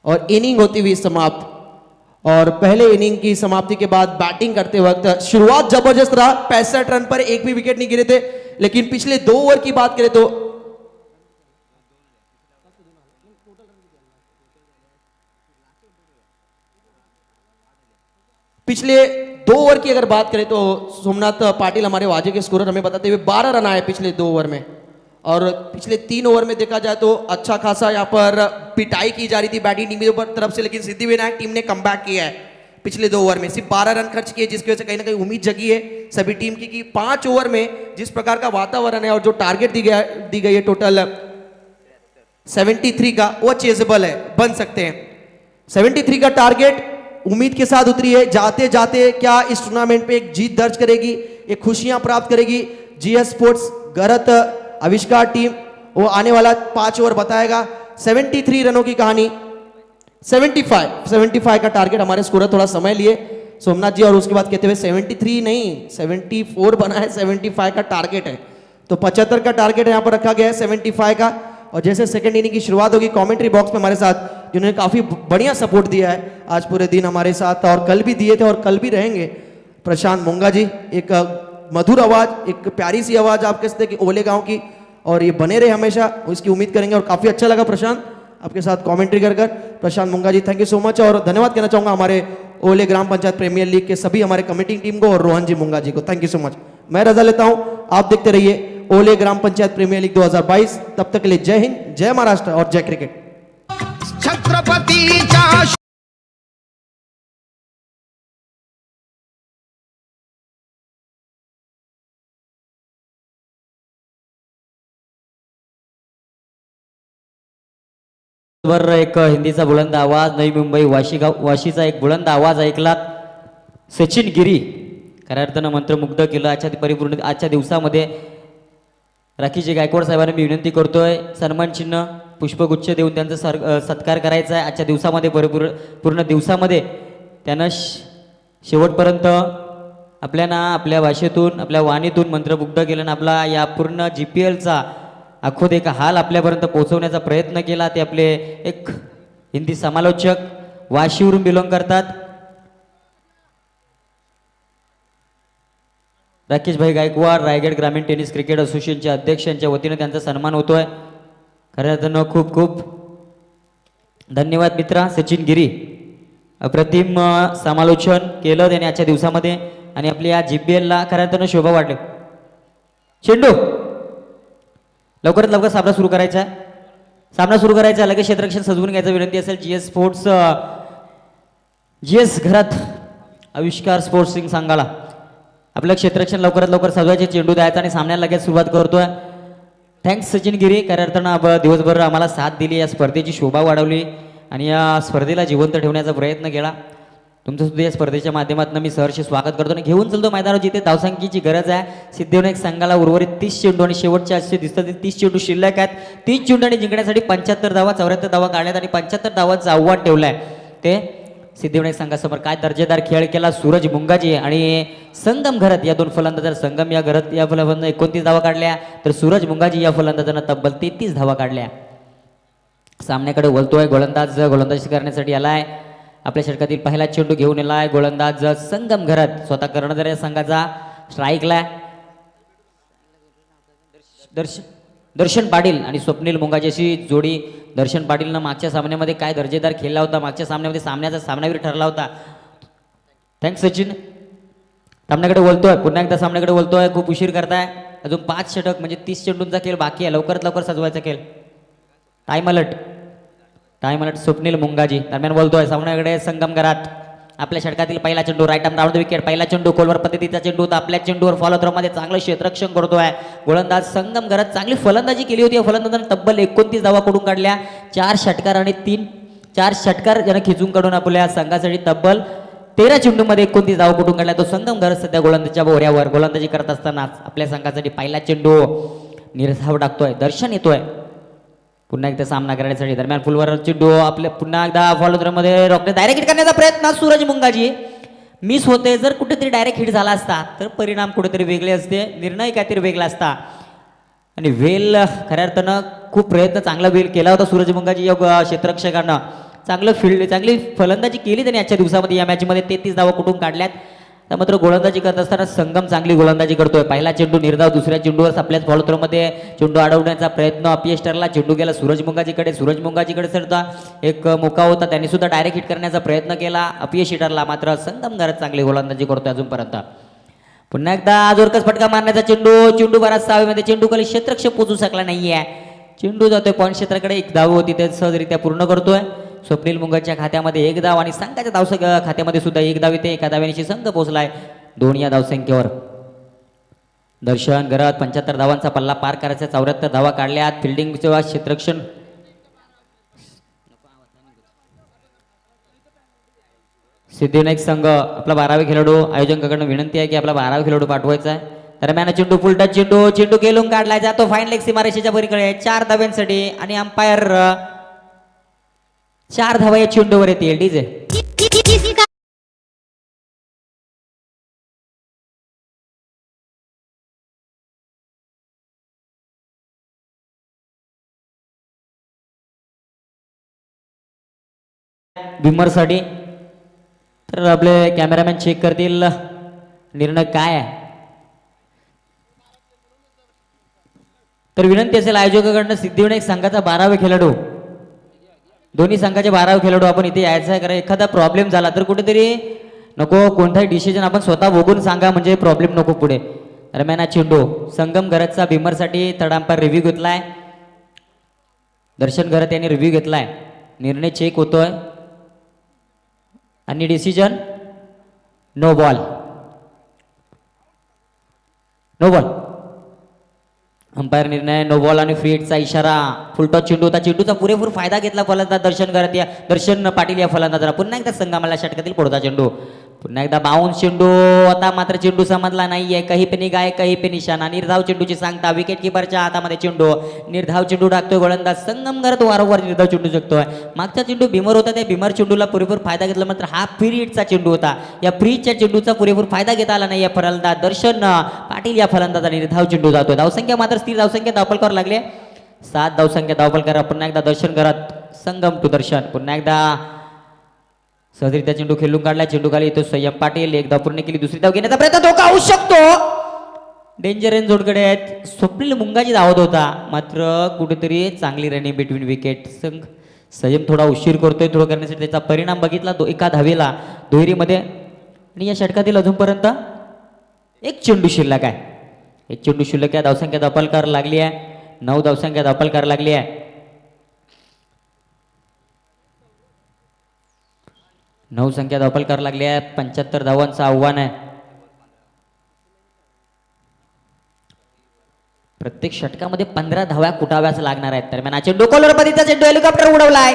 और इनिंग होती हुई समाप्त। और पहले इनिंग की समाप्ति के बाद बैटिंग करते वक्त शुरुआत जबरदस्त रहा। 65 रन पर एक भी विकेट नहीं गिरे थे, लेकिन पिछले 2 ओवर की बात करें तो पिछले 2 ओवर की अगर बात करें तो सोमनाथ पाटिल हमारे वाजे के स्कोरर हमें बताते हुए 12 रन आए पिछले 2 ओवर में। और पिछले 3 ओवर में देखा जाए तो अच्छा खासा यहाँ पर पिटाई की जा रही थी बैटिंग टीम की तरफ से, लेकिन सिद्धिविनायक टीम ने कमबैक किया है। पिछले 2 ओवर में सिर्फ 12 रन खर्च किए, जिसकी वजह से कहीं ना कहीं उम्मीद जगी है सभी टीम की कि 5 ओवर में जिस प्रकार का वातावरण है और जो टारगेट दी गई है टोटल 73 का, वो चेजेबल है, बन सकते हैं। 73 का टारगेट उम्मीद के साथ उतरी है। जाते जाते क्या इस टूर्नामेंट पे एक जीत दर्ज करेगी, एक खुशियां प्राप्त करेगी GS sports Gharat Avishkar team, वो आने वाला 5 ओवर बताएगा। 73 रनों की कहानी, 75 का टारगेट हमारे स्कोरर थोड़ा समय लिए सोमनाथ जी, और उसके बाद कहते हुए 73 नहीं 74 बना है, 75 का टारगेट है। तो 75 का टारगेट यहाँ पर रखा गया है 75 का। और जैसे सेकंड इनिंग की शुरुआत होगी, कमेंट्री बॉक्स में हमारे साथ जिन्होंने काफी बढ़िया सपोर्ट दिया है आज पूरे दिन हमारे साथ, और कल भी दिए थे और कल भी रहेंगे, प्रशांत मुंगा जी, एक मधुर आवाज, एक प्यारी सी आवाज आप कह सकते कि ओले गांव की, और ये बने रहे हमेशा, इसकी उम्मीद करेंगे। और काफी अच्छा लगा प्रशांत आपके साथ कमेंट्री कर प्रशांत मुंगा जी, थैंक यू सो मच। और धन्यवाद कहना चाहूंगा हमारे ओले ग्राम पंचायत प्रीमियर लीग के सभी हमारे कमेटिंग टीम को और रोहन जी मुंगा जी को, थैंक यू सो मच। मैं रजा लेता हूं, आप देखते रहिए ओले ग्राम पंचायत प्रीमियर लीग 2022। तब तक के लिए जय हिंद, जय महाराष्ट्र और जय क्रिकेट। छत्रपतीच्या वर एक हिंदीचा बुलंद आवाज, नवी मुंबई वाशीचा एक बुलंद आवाज ऐकलात। सचिन गिरी खऱ्या अर्थानं मंत्रमुग्ध केलं आजच्या दिवसामध्ये। राखीजी गायकवाड साहेबांना मी विनंती करतोय, सन्मान चिन्ह पुष्पगुच्छ देऊन त्यांचा सत्कार करायचा आहे आजच्या दिवसामध्ये। पूर्ण दिवसामध्ये त्यानं शेवटपर्यंत आपल्याला आपल्या भाषेतून आपल्या वाणीतून मंत्रमुग्ध केलं आणि आपला या पूर्ण GPLचा आखो एक हाल आपल्यापर्यंत पोहोचवण्याचा प्रयत्न केला। ते आपले एक हिंदी समालोचक वाशीवरून बिलॉंग करतात, राकेश भाई गायकवाड, रायगड ग्रामीण टेनिस क्रिकेट असोसिएशनचे अध्यक्ष यांच्या वतीने त्यांचा सन्मान होतोय। खऱ्या अर्थानं खूप खूप धन्यवाद मित्रा। सचिन गिरी अप्रतिम समालोचन केलं त्याने आजच्या दिवसामध्ये आणि आपल्या या GPLला खऱ्या अर्थानं शोभा वाटली। चेंडू लवकरात लवकर सामना सुरू करायचा आहे। सामना सुरू करायचा, लगेच क्षेत्ररक्षण सजवून घ्यायचं विनंती असेल. GS स्पोर्ट्स GS घरात आविष्कार स्पोर्ट्स सिंग सांगाला आपलं क्षेत्ररक्षण लवकरात लवकर सजवायचे, चेंडू द्यायचा आणि सामन्याला लगेच सुरुवात करतोय. थँक्स सचिन गिरी, खऱ्या अर्थानं दिवसभर आम्हाला साथ दिली, या स्पर्धेची शोभा वाढवली आणि या स्पर्धेला जिवंत ठेवण्याचा प्रयत्न केला. तुमचं सुद्धा या स्पर्धेच्या माध्यमातून मी सहर्ष स्वागत करतो आणि घेऊन चलतो मैदानावर जिथे धावसंख्येची गरज आहे. सिद्धिविनायक संघाला उर्वरित 30 चेंडू आणि शेवटच्या असे दिसतात 30 चेंडू शिल्लक आहेत. 30 चेंडू जिंकण्यासाठी 75 धावा 74 धावा काढल्यात आणि 75 धावांचं आव्हान ठेवलंय. ते सिद्धिविनायक संघासमोर काय दर्जेदार खेळ केला सूरज मुंगाजी आणि संगम घरत या दोन फलंदाजांना, संगम या घरत या फलंदाजांना 29 धावा काढल्या तर सूरज मुंगाजी या फलंदाजांना तब्बल 33 धावा काढल्या. सामन्याकडे वळतोय गोलंदाज, गोलंदाजी करण्यासाठी आलाय. आपल्या षटकातील पहिला चेंडू घेऊन आलाय गोलंदाज संगम घरत, स्वतः कर्णधार या संघाचा स्ट्राईकला. दर्शन पाटील आणि स्वप्नील मुंगाजी अशी जोडी. दर्शन पाटीलनं मागच्या सामन्यामध्ये काय दर्जेदार खेळला होता, मागच्या सामन्यामध्ये सामनावीर ठरला होता. थँक्स सचिन. सामन्याकडे बोलतोय, पुन्हा एकदा सामन्याकडे बोलतोय. खूप उशीर करताय, अजून 5 षटक म्हणजे 30 चेंडूंचा खेळ बाकी आहे, लवकरात लवकर सजवायचा खेळ. टाइम अलर्ट स्वप्नील मुंगाजी दरम्यान बोलतोय. सामन्याकडे संगम घरात आपल्या षटकातील पहिला चेंडू, right arm round the wicket. पहिला चेंडू खोलवर पद्धतीचा चेंडू होता, आपल्या चेंडूवर फॉलो थ्रोमध्ये चांगलं क्षेत्ररक्षण करतोय गोलंदाज संगम घरात. चांगली फलंदाजी केली होती, फलंदाजांना तब्बल 29 धावा कडून काढल्या. 4 षटकार आणि 4 षटकार ज्यानं खिचून काढून आपल्या संघासाठी तब्बल 13 चेंडूमध्ये 29 धावा कुठून काढल्या. तो संगम घरात सध्या गोलंदाजीच्या बोऱ्यावर गोलंदाजी करत असतानाच आपल्या संघासाठी पहिला चेंडू निर्धाव टाकतोय. दर्शन येतोय पुन्हा एकदा सामना करण्यासाठी. दरम्यान फुलवर चेंडू आपल्या पुन्हा एकदा फॉलो थ्रोमध्ये रॉकने डायरेक्ट हिट करण्याचा प्रयत्न. सूरज मुंगाजी मिस होते. जर कुठेतरी डायरेक्ट हिट झाला असता तर परिणाम कुठेतरी वेगळे असते, निर्णय काहीतरी वेगळा असता. आणि वेल खऱ्या अर्थानं खूप प्रयत्न, चांगला वेल केला होता सूरज मुंगाजी या क्षेत्ररक्षकांना. चांगली फलंदाजी केली त्यांनी आजच्या दिवसामध्ये. या मॅचमध्ये 33 धावा कुठून काढल्यात. मात्र गोलंदाजी करत असताना संगम चांगली गोलंदाजी करतोय. पहिला चेंडू निर्धाव, दुसऱ्या चेंडूवर आपल्याच फॉलो थ्रोमध्ये चेंडू अडवण्याचा प्रयत्न अपयश ठरला. चेंडू गेला सूरज मुंगाजीकडे सरता एक मोका होता, त्यांनी सुद्धा डायरेक्ट हिट करण्याचा प्रयत्न केला, अपयशी ठरला. मात्र संगम घरात चांगली गोलंदाजी करतोय अजूनपर्यंत. पुन्हा एकदा जोरकस फटका मारण्याचा चेंडू बराच सावेमध्ये चेंडू खाली क्षेत्ररक्षक पोहोचू शकला नाहीये. चेंडू जातोय पॉईंट क्षेत्राकडे. एक धाव होती ते सहजरित्या पूर्ण करतोय. स्वप्नील मुंगाच्या खात्यामध्ये 1 धाव आणि संघाच्या खात्यामध्ये सुद्धा 1 धाव येते. एका धाव्याने संघ पोहोचलाय 2 या धावसंख्येवर. दर्शन घरात 75 धावांचा पल्ला पार करायचा, 74 धावा काढल्यात. फिल्डिंग क्षेत्ररक्षण सिद्धिविनायक संघ आपला 12वे खेळाडू, आयोजकांकडून विनंती आहे की आपला 12वा खेळाडू पाठवायचा आहे. दरम्यान चेंडू फुलटा चेंडू केलून काढला जातो फाईन लेग सीमारेषेच्या पलीकडे 4 धाव्यांसाठी आणि अंपायर 4 धावा या चेंडूवर येतील. डीजे बिमरसाठी तर आपले कॅमेरामॅन चेक करतील निर्णय काय आहे. तर विनंती असेल आयोजकांकडून सिद्धिविनायक संघाचा 12वे खेळाडू, दोन्ही संघाचे 12वे खेळाडू आपण इथे यायचं आहे. कारण एखादा प्रॉब्लेम झाला तर कुठेतरी नको, कोणताही डिसिजन आपण स्वतः बघून सांगा म्हणजे प्रॉब्लेम नको पुढे. दरम्यान हा चेंडू संगम घरातचा बिमरसाठी थर्ड अंपायर रिव्ह्यू घेतलाय. दर्शन घरात यांनी रिव्ह्यू घेतलाय. निर्णय चेक होतोय आणि डिसिजन नो बॉल. अंपायर निर्णय नो बॉल आणि फ्री हिटचा इशारा. फुलटॉस चेंडू होता, चेंडूचा पुरेपूर फायदा घेतला फलंदाज दर्शन पाटील या फलंदाजाला. पुन्हा एकदा संगमाला षटकातील पुढचा चेंडू, पुन्हा एकदा बाउन्स चेंडू. आता मात्र चेंडू समजला नाहीये. काही पे निगाय काही पे निशाणा. निर्धाव चेंडूची सांगता. विकेट किपरच्या हातामध्ये चेंडू. निर्धाव चेंडू टाकतोय गोलंदाज संगम घरात. वारंवार निर्धाव चेंडू शकतोय. मागचा चेंडू बिमर होता, त्या बिमर चेंडूला पुरेपूर फायदा घेतला. मात्र हा फ्री हिटचा चेंडू होता. या फ्री हिटच्या चेंडूचा पुरेपूर फायदा घेता आला नाही या फलंदाज दर्शन पाटील या फलंदाजाने. निर्धाव चेंडू जातोय. धावसंख्या मात्र स्थिर धावसंख्या धावपलकर लागले 7 धावसंख्या धावपलकर. पुन्हा एकदा दर्शन घरात संगम टू दर्शन. पुन्हा एकदा सहजरित्या चेंडू खेळून काढला. चेंडू खाली येतो संयम पाटील. 1 धाव पूर्ण केली. दुसरी धाव घेण्याचा प्रयत्न, धोका होऊ शकतो. डेंजर एन जोडकडे आहेत. स्वप्नील मुंगाजी धावत होता, मात्र कुठेतरी चांगली रनिंग बिटवीन विकेट. संयम थोडा उशीर करतोय. थोडं करण्यासाठी त्याचा परिणाम बघितला एका धावेला दुहेरीमध्ये. आणि या षटकातील अजूनपर्यंत 1 चेंडू शिल्लक आहे. 1 चेंडू शिल्लक आहे. धावसंख्या धावपलकर लागली आहे 9 धावसंख्या धावपलकर लागली आहे. 9 संख्या धावपल करावं लागली आहे. 75 धावांचं आव्हान आहे. प्रत्येक षटकामध्ये 15 धाव्या कुटाव्याच लागणार आहेत. दरम्यान चेंडू कॉलरपतीचा चेंडू हेलिकॉप्टर उडवलाय.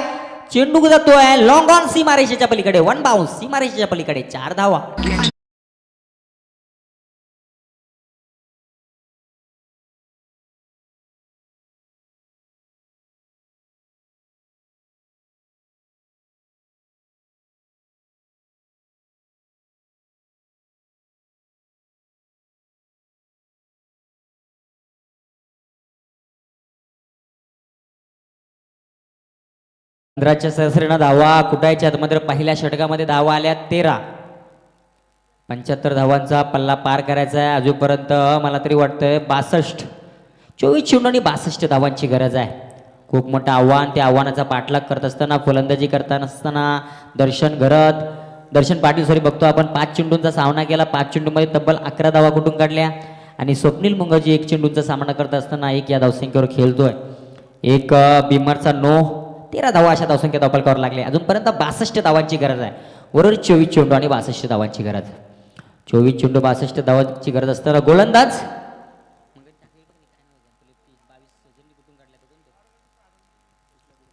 चेंडू जातोय लॉंग ऑन सीमारेषेच्या पलीकडे. 1 बाउन्स सीमारेषेच्या पलीकडे 4 धावा. पंधराच्या सहस्रेनं धावा कुटायच्यात. मात्र पहिल्या षटकामध्ये धावा आल्या 13. 75 धावांचा पल्ला पार करायचा आहे. अजूनपर्यंत मला तरी वाटतंय 62 24 चेंडू आणि 62 धावांची गरज आहे. खूप मोठं आव्हान. त्या आव्हानाचा पाठलाग करत असताना फलंदाजी करताना दर्शन पाटील बघतो आपण 5 चेंडूंचा सामना केला. 5 चेंडूमध्ये तब्बल 11 धावा कुठून काढल्या. आणि स्वप्नील मुंगाजी 1 चेंडूंचा सामना करत असताना 1 या धावसंख्येवर खेळतोय. एक बिमरचा 13 धावा अशा धावसंख्या धावपलकावर लागले. अजूनपर्यंत 62 धावांची गरज आहे. बरोबर 24 चेंडू आणि 62 धावांची गरज. 24 चेंडू 62 धावांची गरज असताना गोलंदाज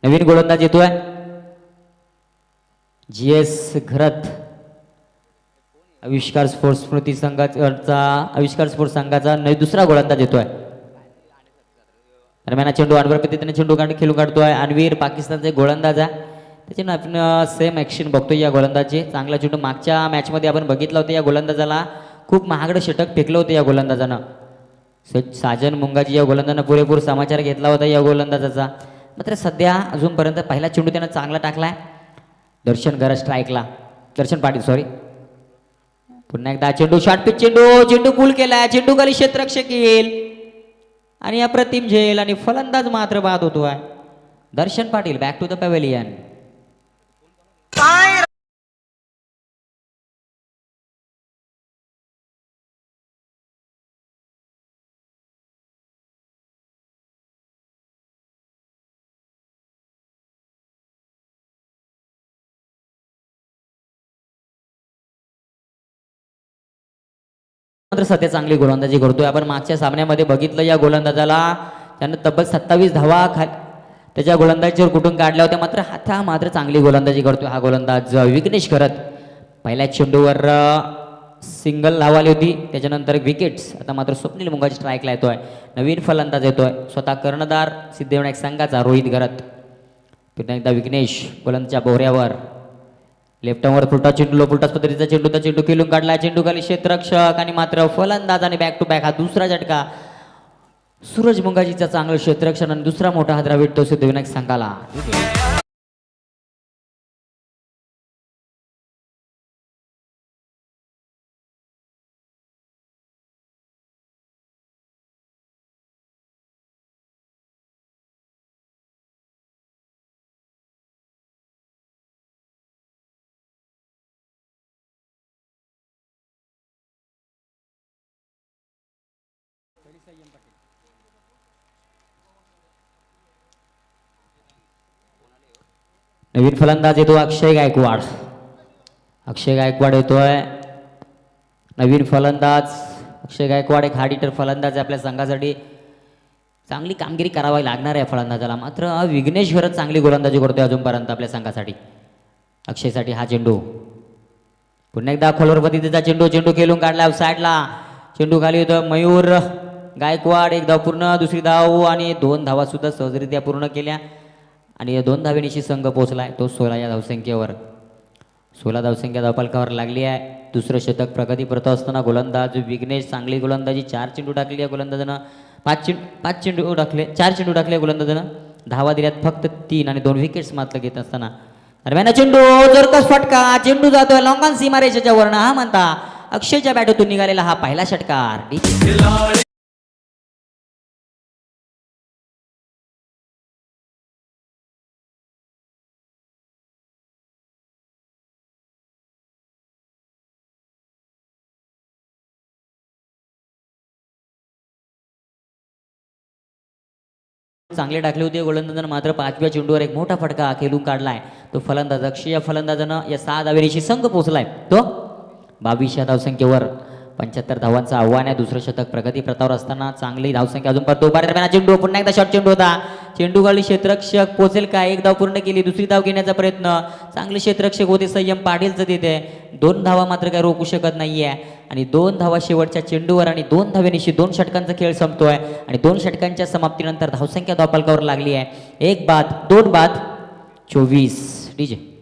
नवीन गोलंदाज येतोय. GS घरत आविष्कार स्पोर्ट्स स्मृती संघाचा दुसरा गोलंदाज येतोय. दरम्यान चेंडू अनवर पद्धतीने चेंडू खेळून काढतोय. अनवीर पाकिस्तानचे गोलंदाज आहे. त्याच्यानं आपण सेम ॲक्शन बघतोय या गोलंदाजचे. चांगला चेंडू मागच्या मॅचमध्ये आपण बघितलं होतं. या गोलंदाजाला खूप महागडं षटक फेकलं होतं या गोलंदाजानं. साजन मुंगाजी या गोलंदाजानं पुरेपूर समाचार घेतला होता या गोलंदाजाचा. मात्र सध्या अजूनपर्यंत पहिला चेंडू त्यानं चांगला टाकलाय. दर्शन पाटील पुन्हा एकदा चेंडू शॉर्ट पिच चेंडू पूल केलाय. चेंडू खाली क्षेत्ररक्षक येईल आणि अप्रतिम झेल आणि फलंदाज मात्र बाद होतोय. Darshan Patil back to the pavilion. मात्र सध्या चांगली गोलंदाजी करतोय. आपण मागच्या सामन्यामध्ये बघितलं या गोलंदाजाला त्यानं तब्बल 27 धावा त्याच्या गोलंदाजीवर कुठून काढल्या होत्या. मात्र चांगली गोलंदाजी करतोय हा गोलंदाज विघ्नेश करत. पहिल्या चेंडूवर सिंगल धावाली होती. त्याच्यानंतर विकेट्स. आता मात्र स्वप्नील मुंगाजी स्ट्राईकला येतोय. नवीन फलंदाज येतोय. स्वतः कर्णधार सिद्धिविनायक संघाचा रोहित घरत. पुन्हा एकदा विघ्नेश गोलंदाजच्या बोऱ्यावर. लेफ्टवर फुलटा चेंडू पद्धतीचा चेंडू खेळून काढला. चेंडू खाली क्षेत्ररक्षक आणि मात्र फलंदाज आणि बॅक टू बॅक हा दुसरा झटका. सूरज मुंगाजीचा चांगलं क्षेत्ररक्षण आणि दुसरा मोठा हादरा भेटतो सिद्धिविनायक संघाला. नवीन फलंदाज येतो अक्षय गायकवाड. येतोय. नवीन फलंदाज अक्षय गायकवाड एक हार्ड हिटर फलंदाज आहे. आपल्या संघासाठी चांगली कामगिरी करावी लागणार आहे फलंदाजाला. मात्र विघ्नेश घरत चांगली गोलंदाजी करतोय अजूनपर्यंत आपल्या संघासाठी. अक्षयसाठी हा चेंडू. पुन्हा एकदा खोलवर पद्धतीचा चेंडू खेळून काढला साईडला. चेंडू खाली होतो. मयूर गायकवाड 1 धाव पूर्ण. दुसरी धाव आणि 2 धावा सुद्धा सहजरित्या पूर्ण केल्या. आणि 2 धावेनिशी संघ पोहोचलाय तो 16 या धावसंख्येवर. 16 धावसंख्या धावपलकावर लागली आहे. दुसरं शतक प्रगती करत असताना गोलंदाज विघ्नेश चांगली गोलंदाजी. 4 चेंडू टाकली आहे गोलंदाजानं. 4 चेंडू टाकले गोलंदाजानं. धावा दिल्यात फक्त 3 आणि 2 विकेट्स मात्र घेत असताना दरम्यान चेंडू जोरकस फटका. चेंडू जातोय लॉंग ऑन सीमारेषेच्या वरन. हा म्हणता अक्षयच्या बॅटून निघालेला हा पहिला षटकार. चांगले टाकले होते गोलंदाजानं, मात्र 5व्या चेंडूवर एक मोठा फटका खेळून काढलाय. तो फलंदाज अक्षय फलंदाजानं या 6 धावेनिशी संघ पोहोचलाय. तो 22 धावसंख्येवर 75 धावांचं आव्हान आहे. दुसरं शतक प्रगती प्रतावर असताना चांगली धावसंख्या अजून परत उभार दरम्यान चेंडू पुन्हा एकदा शॉर्ट चेंडू होता. चेंडू गाडी क्षेत्ररक्षक पोहोचेल का? एक धाव पूर्ण केली. दुसरी धाव घेण्याचा प्रयत्न. चांगले क्षेत्ररक्षक होते संयम पाटीलचं तिथे. 2 धावा मात्र काय रोखू शकत नाहीये आणि 2 धावा शेवटच्या चेंडूवर आणि 2 धावेनिशी 2 षटकांचा खेळ संपतोय आणि 2 षटकांच्या समाप्तीनंतर धावसंख्या धावफलकावर लागली आहे. 1 बाद 2 बाद 24. डीजे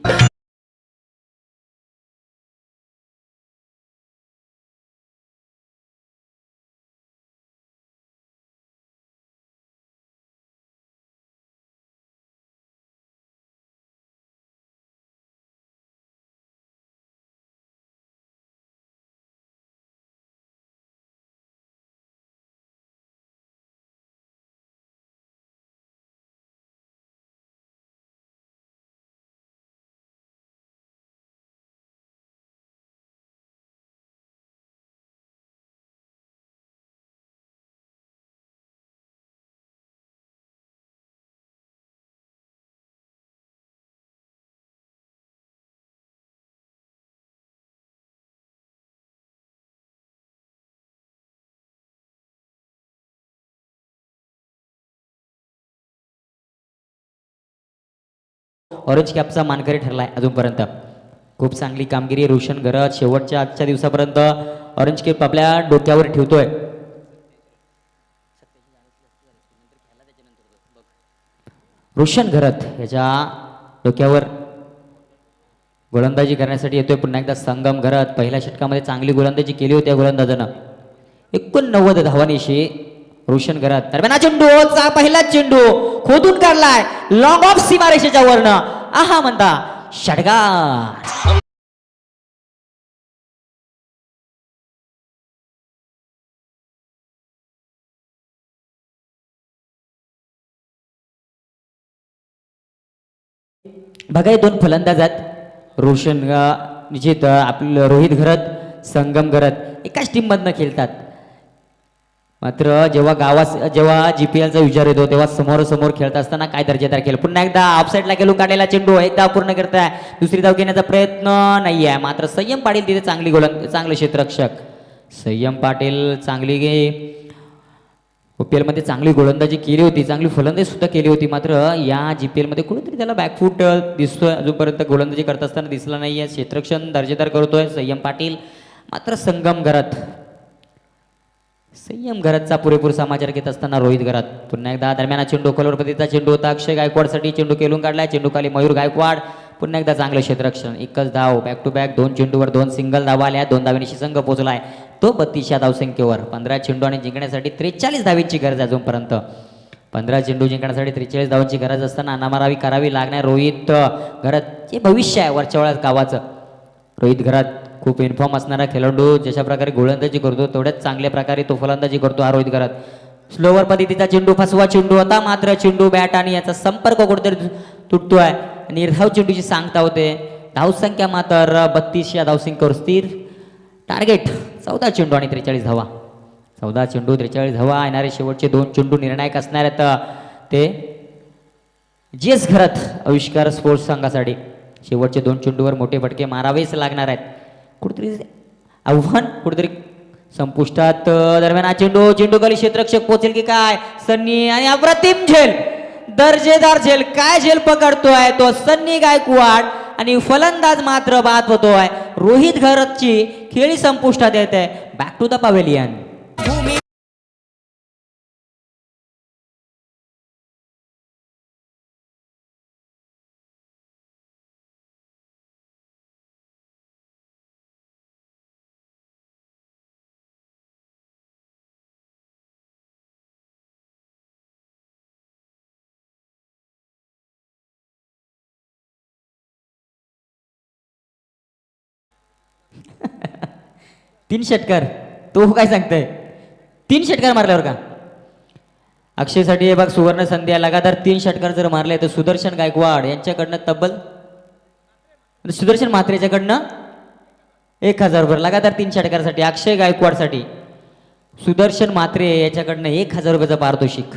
ऑरेंज कॅपचा मानकरी ठरलाय अजूनपर्यंत. खूप चांगली कामगिरी रोशन गरज शेवटच्या आजच्या दिवसापर्यंत ऑरेंज कॅप आपल्या डोक्यावर ठेवतोय. रोशन घरत याच्या डोक्यावर गोलंदाजी करण्यासाठी येतोय पुन्हा एकदा संगम घरत. पहिल्या षटकामध्ये चांगली गोलंदाजी केली होती गोलंदाजानं. 89 धावांनिशी रोशन घरत. दरम्यान हा चेंडूचा पहिला चेंडू खोदून काढलाय लॉंग ऑफ सीमारेषेच्या वरनं. आहा म्हणता षटकार. बघा हे 2 फलंदाज आहेत. रोशन निश्चित आपलं रोहित घरत संगम घरत एकाच टीम मधनं खेळतात. मात्र जेव्हा GPLचा विचार येतो तेव्हा समोर खेळत असताना काय दर्जेदार खेळ. पुन्हा एकदा ऑफसाईडला गेलो काढलेला चेंडू एक धाव पूर्ण करताय. दुसरी धाव घेण्याचा प्रयत्न नाही आहे. मात्र संयम पाटील तिथे चांगले क्षेत्ररक्षक संयम पाटील चांगली OPL मध्ये चांगली गोलंदाजी केली होती. चांगली फलंदाजी सुद्धा केली होती. मात्र या GPL मध्ये कुठेतरी त्याला बॅकफूट दिसतोय. अजूनपर्यंत गोलंदाजी करत असताना दिसला नाहीये. क्षेत्ररक्षण दर्जेदार करतोय संयम पाटील. मात्र संयम घरातचा पुरेपूर समाचार घेत असताना रोहित घरात. पुन्हा एकदा दरम्यान चेंडू खोलवरपतीचा चेंडू होता. अक्षय गायकवाडसाठी चेंडू खेळून काढलाय. चेंडू खाली मयूर गायकवाड. पुन्हा एकदा चांगलं क्षेत्ररक्षण. एकच धाव बॅक टू बॅक 2 चेंडूवर 2 सिंगल धावा आल्या. 2 धावेनिशी संघ पोहोचलाय तो 32 धावसंख्येवर. 15 चेंडू आणि जिंकण्यासाठी 43 धावींची गरज आहे अजूनपर्यंत. 15 चेंडू जिंकण्यासाठी 43 धावांची गरज असताना अनामारावी करावी लागणार रोहित घरात. जे भविष्य आहे वरच्या वळात गावाचं. रोहित घरात खूप इन्फॉर्म असणारा खेळाडू. जशा प्रकारे गोलंदाजी करतो तेवढ्याच चांगल्या प्रकारे तो फलंदाजी करतो हा रोहित घरात. स्लोवर पद्धतीचा चेंडू फसवा चेंडू होता. मात्र चेंडू बॅट आणि याचा संपर्क कुठेतरी तुटतोय. निर्धाव चेंडूची सांगता होते. धावसंख्या मात्र 32 या धावसंख्येवर स्थिर. टार्गेट 14 चेंडू आणि 43 धावा. 14 चेंडू 43 धावा. येणारे शेवटचे 2 चेंडू निर्णायक असणार आहेत ते GS घरात आविष्कार स्पोर्ट्स संघासाठी. शेवटचे 2 चेंडूवर मोठे फटके मारावेच लागणार आहेत. कुठेतरी आव्हान कुठेतरी संपुष्टात. दरम्यान हा चेंडू खाली क्षेत्ररक्षक पोहोचेल की काय. सन्नी आणि अप्रतिम झेल दर्जेदार झेल. काय झेल पकडतोय तो सन्नी गायकवाड आणि फलंदाज मात्र बाद होतोय. रोहित घरतची खेळी संपुष्टात येते. Back to the pavilion. तीन षटकार. तो काय सांगताय 3 षटकार मारल्यावर का. अक्षयसाठी हे बघ सुवर्ण संधी आहे. लगातार 3 षटकार जर मारले तर सुदर्शन गायकवाड यांच्याकडनं तब्बल सुदर्शन म्हात्रेच्याकडनं 1000 रुपये लगातार 3 षटकारासाठी. अक्षय गायकवाडसाठी सुदर्शन म्हात्रे याच्याकडनं 1000 रुपयाचं पारितोषिक.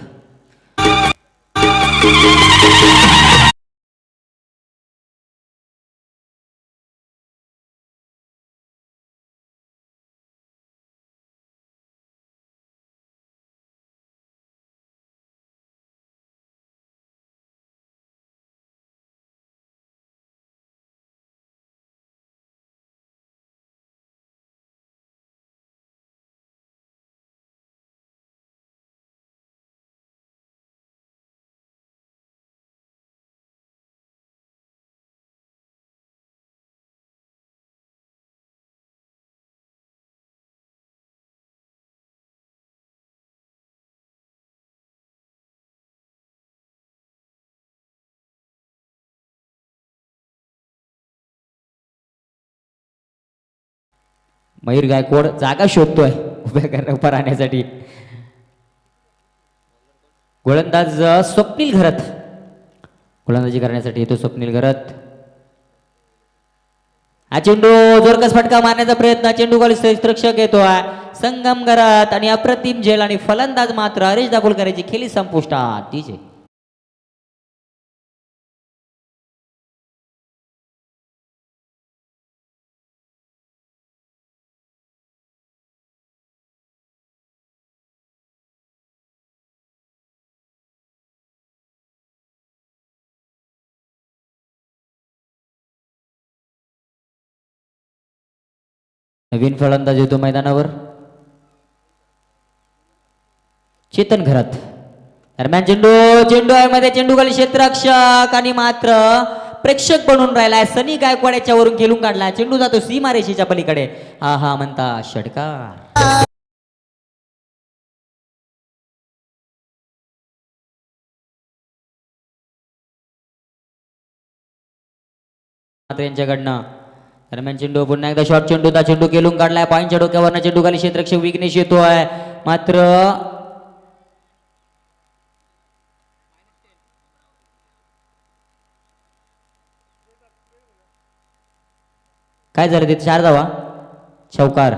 मयूर गायकवाड जागा शोधतोय उभ्या राहण्यासाठी. गोलंदाज स्वप्नील घरत गोलंदाजी करण्यासाठी येतो. स्वप्नील घरत. हा चेंडू जोरकस फटका मारण्याचा प्रयत्न. चेंडू खाली क्षेत्ररक्षक येतोय संगम घरत आणि अप्रतिम झेल आणि फलंदाज मात्र हरीश दाभोलकरांची खेळी संपुष्टात. डीजे नवीन फलंदाज येतो मैदानावर चेतन घरत. दरम्यान चेंडू आहे मध्ये. चेंडू खाली क्षेत्ररक्षक आणि मात्र प्रेक्षक बनून राहिलाय. सनी गायकवाड याच्यावरून खेळून काढला. चेंडू जातो सीमारेषेच्या पलीकडे. हा म्हणता षटकार. यांच्याकडनं दरम्यान चेंडू पुन्हा एकदा शॉर्ट चेंडू केलून काढलाय. पॉईंटच्या डोक्यावरनं चेंडू खाली क्षेत्ररक्षक विघ्नेश येतोय मात्र काय झालं तिथे 4 धावा. चौकार.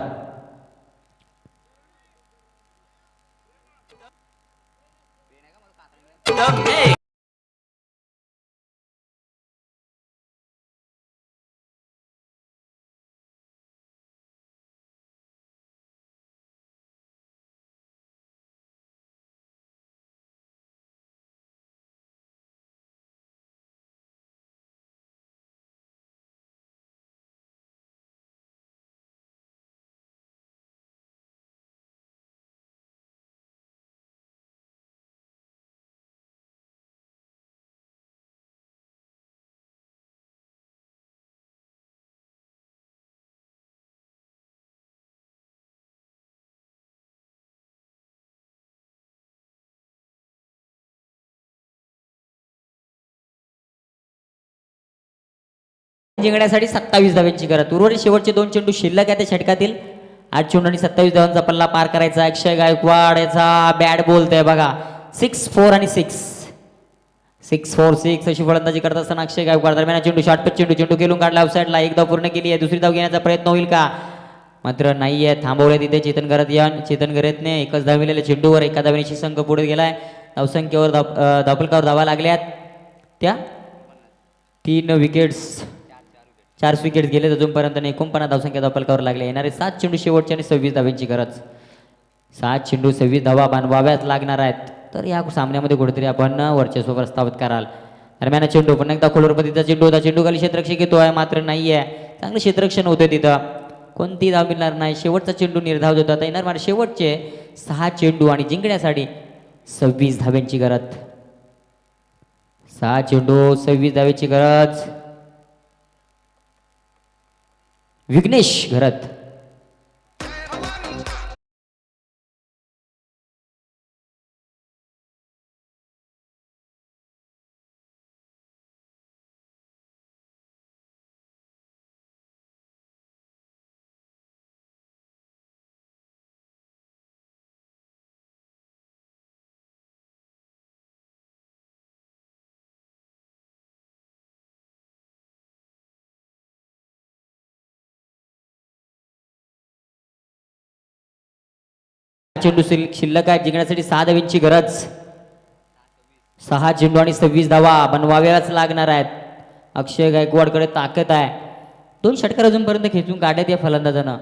जिंकण्यासाठी 27 धावांची गरज. उर्वरित शेवटचे 2 चेंडू शिल्लक आहे त्या षटकातील. 8 चेंडू आणि 27 धावांचा पल्ला पार करायचा. अक्षय गायकवाड याचा बॅट बोलतोय बघा. 6-4 आणि 6 अशी फलंदाजी करत असताना अक्षय गायकवाड. दरम्यान चेंडू शॉर्ट पिच चेंडू केलून काढला ऑफसाईडला. 1 धाव पूर्ण केली आहे. दुसरी धाव घेण्याचा प्रयत्न होईल का मात्र नाहीये. थांबवले तिथे चेतन घरतने. एकच धाविलेल्या चेंडूवर एका धावेची संघ पुढे गेलाय. धावसंख्येवर दाभोलकरांवर धावा लागल्यात त्या 3 विकेट्स 4 विकेट्स गेले अजूनपर्यंत. 49 धावसंख्या दाभोलकरांवर लागल्या. येणारे 7 चेंडू शेवटचे आणि 26 धावांची गरज. 7 चेंडू 26 धावा बांधवाव्याच लागणार आहेत. तर या सामन्यामध्ये कुठेतरी आपण वर्चस्व प्रस्थापित कराल. दरम्यान चेंडू पुन्हा एकदा खोलवर पद्धतीचा चेंडू होता. चेंडू खाली क्षेत्ररक्षक येतोय मात्र नाहीये. चांगलं क्षेत्ररक्षण होते तिथं. कोणती धाव मिळणार नाही. शेवटचा चेंडू निर्धाव होता. आता येणार मला शेवटचे 6 चेंडू आणि जिंकण्यासाठी 26 धाव्यांची गरज. 6 चेंडू 26 धावेची गरज. विघ्नेश घरत. चेंडू शिल्लक आहे. जिंकण्यासाठी 6 धावांची गरज. 6 चेंडू आणि 26 धावा बनवाव्याच लागणार आहेत. अक्षय गायकवाडकडे ताकद आहे. 2 षटकार अजूनपर्यंत खेचून काढत या फलंदाजानं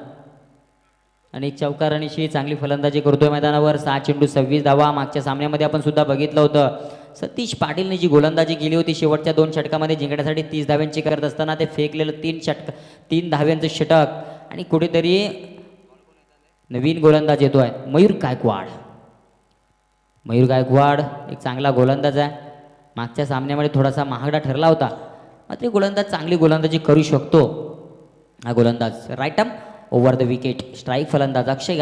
आणि चौकारणीशी चांगली फलंदाजी करतोय मैदानावर. 6 चेंडू 26 धावा. मागच्या सामन्यामध्ये आपण सुद्धा बघितलं होतं सतीश पाटीलने जी गोलंदाजी केली होती शेवटच्या 2 षटकामध्ये जिंकण्यासाठी 30 धाव्यांची करत असताना ते फेकलेलं 3 धाव्यांचं षटक आणि कुठेतरी नवीन गोलंदाज येतोय मयूर गायकवाड. मयूर गायकवाड एक चांगला गोलंदाज आहे. मागच्या सामन्यामध्ये थोडासा महागडा ठरला होता मात्र गोलंदाज चांगली गोलंदाजी करू शकतो हा गोलंदाज. Right arm over the wicket. Strike फलंदाज अक्षय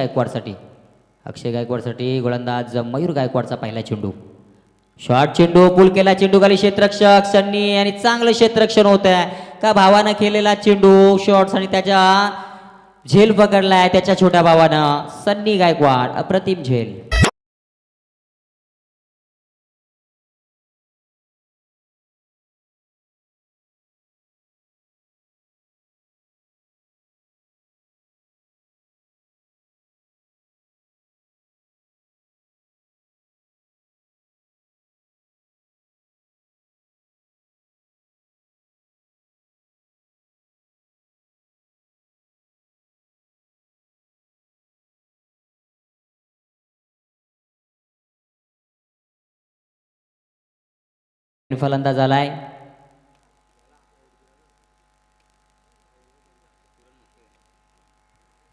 गायकवाडसाठी गोलंदाज मयूर गायकवाडचा पहिला चेंडू. शॉर्ट चेंडू पुल केला चेंडू खाली क्षेत्ररक्षक सन्नी आणि चांगलं क्षेत्ररक्षण होत आहे का भावानं केलेला चेंडू शॉर्ट्स आणि त्याच्या झेल पकडलाय त्याच्या छोट्या भावानं सन्नी गायकवाड. अप्रतिम झेल. फलंदाज आलाय.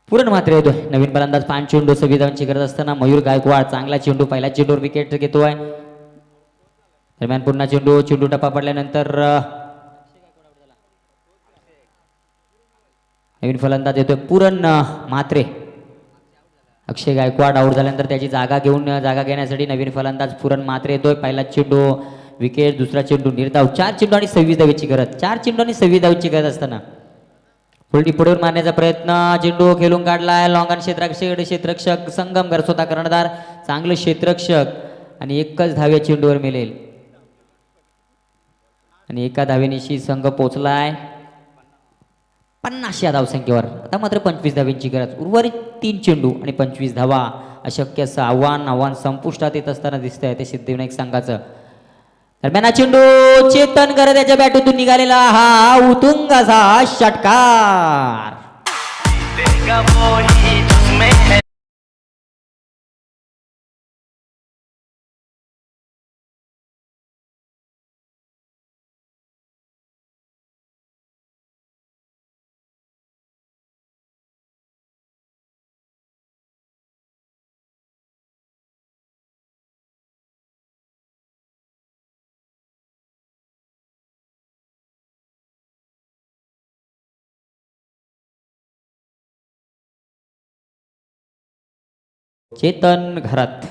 पूर्ण मात्र येतोय नवीन फलंदाज. 5 चेंडू 26 धावांची करत असताना मयूर गायकवाड चांगला चेंडू पहिला चेंडूवर विकेट घेतोय. दरम्यान पुन्हा चेंडू टप्पा पडल्यानंतर नवीन फलंदाज येतोय पूरण म्हात्रे. अक्षय गायकवाड आऊट झाल्यानंतर त्याची जागा घेण्यासाठी नवीन फलंदाज पूरण म्हात्रे येतोय. पहिला चेंडू विकेट. दुसरा चेंडू निर्धाव. 4 चेंडू आणि 26 धावेची गरज. 4 चेंडू आणि 26 धावेची गरज असताना उलटी पुढे मारण्याचा प्रयत्न. चेंडू खेळून काढलाय लॉंग ऑन क्षेत्ररक्षक संगमकर स्वतः कर्णधार. चांगलं क्षेत्ररक्षक आणि एकच धाव्या चेंडूवर मिळेल आणि एका धावेनिशी संघ पोहोचलाय 50 या धावसंख्येवर. आता मात्र 25 धाव्यांची गरज. उर्वरित 3 चेंडू आणि 25 धावा. अशक्य असं आव्हान संपुष्टात येत असताना दिसतंय ते सिद्धिविनायक संघाचं. दरम्यान चेंडू चेतन करत त्याच्या बॅटूतून निघालेला हा उतुंग असा षटकार. चेतन घरात.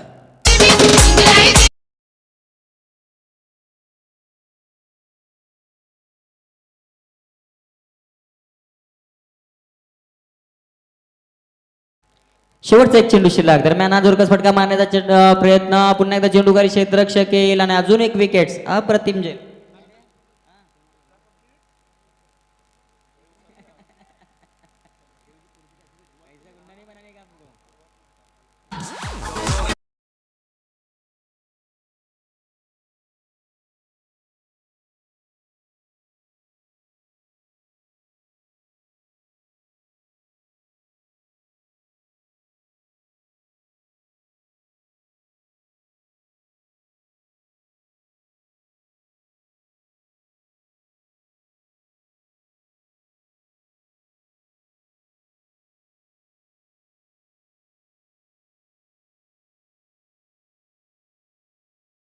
शेवटचा एक चेंडू शिल्लक. दरम्यान हा जोरकस फटका मारण्याचा प्रयत्न. पुन्हा एकदा चेंडूकारी क्षेत्ररक्षक येईल आणि अजून एक विकेट्स. अप्रतिम झेल.